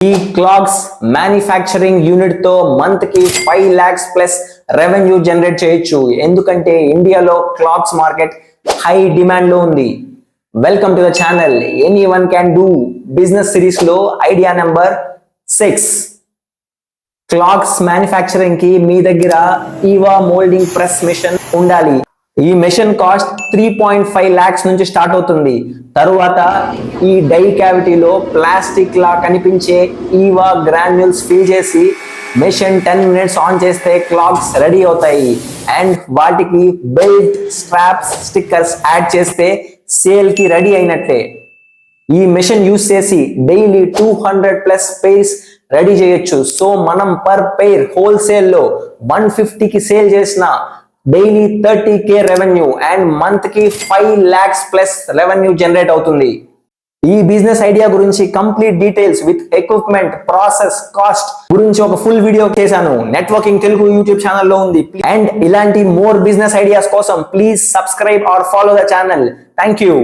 ఈ clocks manufacturing unit తో month కి 5 lakhs ప్లస్ రెవెన్యూ జనరేట్ చేయొచ్చు. ఎందుకంటే ఇండియాలో క్లాక్స్ మార్కెట్ హై డిమాండ్ లో ఉంది. Welcome to the channel anyone can do business series లో ఐడియా నెంబర్ 6. క్లాక్స్ మ్యానుఫ్యాక్చరింగ్ కి మీ దగ్గర ఈవా మోల్డింగ్ ప్రెస్ మిషన్ ఉండాలి. ఈ మెషిన్ కాస్ట్ 3.5 lakhs నుంచి స్టార్ట్ అవుతుంది. తరువాత ఈ డై క్యావిటీలో ప్లాస్టిక్ లా కనిపించే ఈవా గ్రాన్యూల్స్ ఫిల్ చేసి మెషిన్ 10 minutes ఆన్ చేస్తే క్లాక్స్ రెడీ అవుతాయి. అండ్ వాటికి బెల్ట్, స్ట్రాప్స్, స్టిక్కర్స్ యాడ్ చేస్తే సేల్ కి రెడీ అయినట్లే. ఈ మెషిన్ యూస్ చేసి డైలీ 200+ పెయిర్స్ రెడీ చేయొచ్చు. సో మనం పర్ పెయిర్ హోల్సేల్ లో 150కి సేల్ చేసిన daily 30k revenue and month కి 5 lakhs ప్లస్ రెవెన్యూ జనరేట్ అవుతుంది. ఈ బిజినెస్ ఐడియా గురించి complete details with equipment, process, cost గురించి ఒక ఫుల్ వీడియో చేశాను. నెట్వర్కింగ్ తెలుగు యూట్యూబ్ ఛానల్లో ఉంది. అండ్ ఇలాంటి మోర్ బిజినెస్ ఐడియాస్ కోసం please subscribe R follow the channel. Thank you.